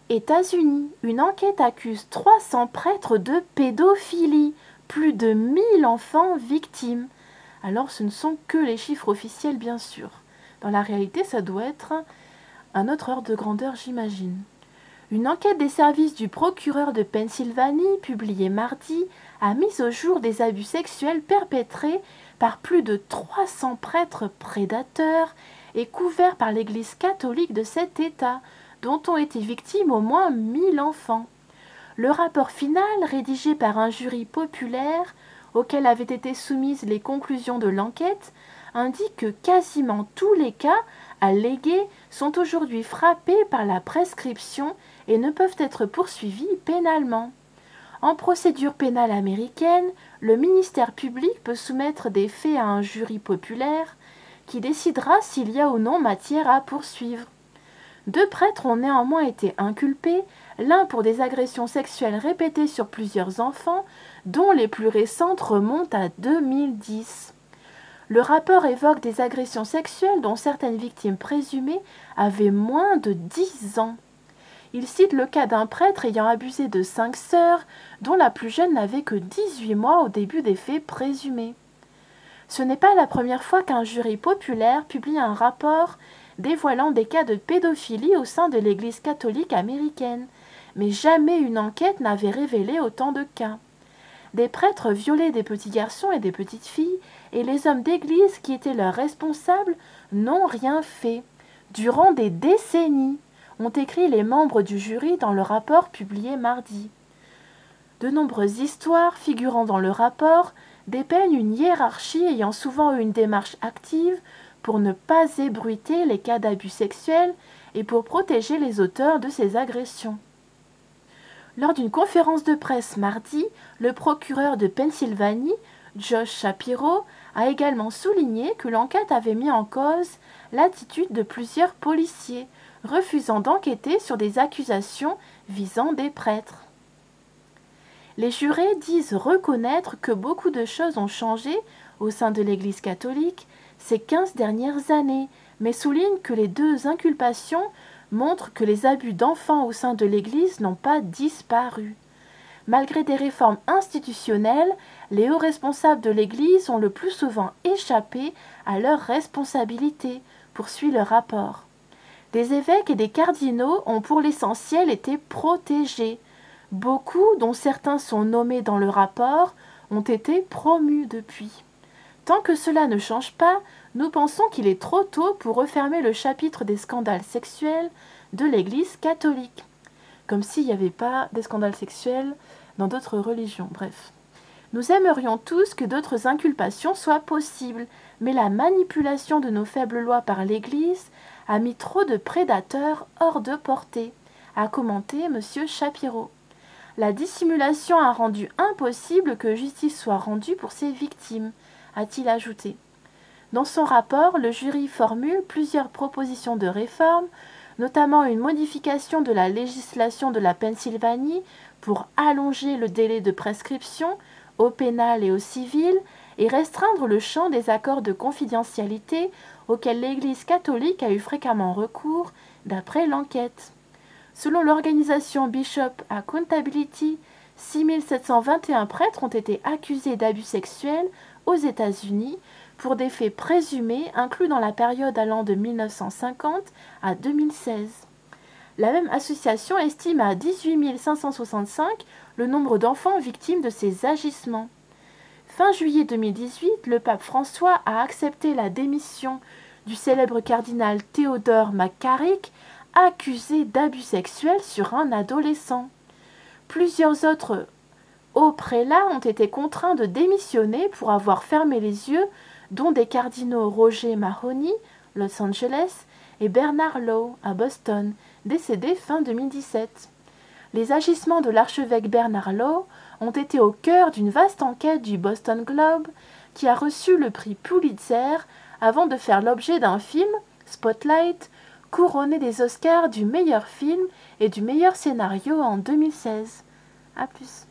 États-Unis, une enquête accuse 300 prêtres de pédophilie, plus de 1000 enfants victimes. Alors ce ne sont que les chiffres officiels bien sûr. Dans la réalité, ça doit être un autre ordre de grandeur, j'imagine. Une enquête des services du procureur de Pennsylvanie, publiée mardi, a mis au jour des abus sexuels perpétrés par plus de 300 prêtres prédateurs et couverts par l'Église catholique de cet État, dont ont été victimes au moins 1000 enfants. Le rapport final, rédigé par un jury populaire, auquel avaient été soumises les conclusions de l'enquête, indique que quasiment tous les cas allégués sont aujourd'hui frappés par la prescription et ne peuvent être poursuivis pénalement. En procédure pénale américaine, le ministère public peut soumettre des faits à un jury populaire qui décidera s'il y a ou non matière à poursuivre. 2 prêtres ont néanmoins été inculpés, l'un pour des agressions sexuelles répétées sur plusieurs enfants, dont les plus récentes remontent à 2010. Le rapport évoque des agressions sexuelles dont certaines victimes présumées avaient moins de 10 ans. Il cite le cas d'un prêtre ayant abusé de 5 sœurs, dont la plus jeune n'avait que 18 mois au début des faits présumés. Ce n'est pas la première fois qu'un jury populaire publie un rapport dévoilant des cas de pédophilie au sein de l'Église catholique américaine, mais jamais une enquête n'avait révélé autant de cas. Des prêtres violaient des petits garçons et des petites filles, et les hommes d'église qui étaient leurs responsables n'ont rien fait. Durant des décennies, ont écrit les membres du jury dans le rapport publié mardi. De nombreuses histoires figurant dans le rapport dépeignent une hiérarchie ayant souvent eu une démarche active pour ne pas ébruiter les cas d'abus sexuels et pour protéger les auteurs de ces agressions. Lors d'une conférence de presse mardi, le procureur de Pennsylvanie, Josh Shapiro, a également souligné que l'enquête avait mis en cause l'attitude de plusieurs policiers, refusant d'enquêter sur des accusations visant des prêtres. Les jurés disent reconnaître que beaucoup de choses ont changé au sein de l'Église catholique ces 15 dernières années, mais soulignent que les 2 inculpations montrent que les abus d'enfants au sein de l'Église n'ont pas disparu. Malgré des réformes institutionnelles, les hauts responsables de l'Église ont le plus souvent échappé à leurs responsabilités, poursuit le rapport. Des évêques et des cardinaux ont pour l'essentiel été protégés. Beaucoup, dont certains sont nommés dans le rapport, ont été promus depuis. Tant que cela ne change pas, nous pensons qu'il est trop tôt pour refermer le chapitre des scandales sexuels de l'Église catholique. Comme s'il n'y avait pas des scandales sexuels dans d'autres religions, bref. Nous aimerions tous que d'autres inculpations soient possibles, mais la manipulation de nos faibles lois par l'Église a mis trop de prédateurs hors de portée, a commenté M. Shapiro. La dissimulation a rendu impossible que justice soit rendue pour ses victimes, a-t-il ajouté. Dans son rapport, le jury formule plusieurs propositions de réforme, notamment une modification de la législation de la Pennsylvanie pour allonger le délai de prescription au pénal et au civil et restreindre le champ des accords de confidentialité auxquels l'Église catholique a eu fréquemment recours, d'après l'enquête. Selon l'organisation Bishop Accountability, 6721 prêtres ont été accusés d'abus sexuels aux États-Unis pour des faits présumés inclus dans la période allant de 1950 à 2016. La même association estime à 18 565 le nombre d'enfants victimes de ces agissements. Fin juillet 2018, le pape François a accepté la démission du célèbre cardinal Theodore McCarrick, accusé d'abus sexuels sur un adolescent. Plusieurs autres hauts prélats ont été contraints de démissionner pour avoir fermé les yeux, dont des cardinaux Roger Mahony, Los Angeles, et Bernard Law, à Boston, décédés fin 2017. Les agissements de l'archevêque Bernard Law ont été au cœur d'une vaste enquête du Boston Globe, qui a reçu le prix Pulitzer avant de faire l'objet d'un film, Spotlight, couronné des Oscars du meilleur film et du meilleur scénario en 2016. À plus.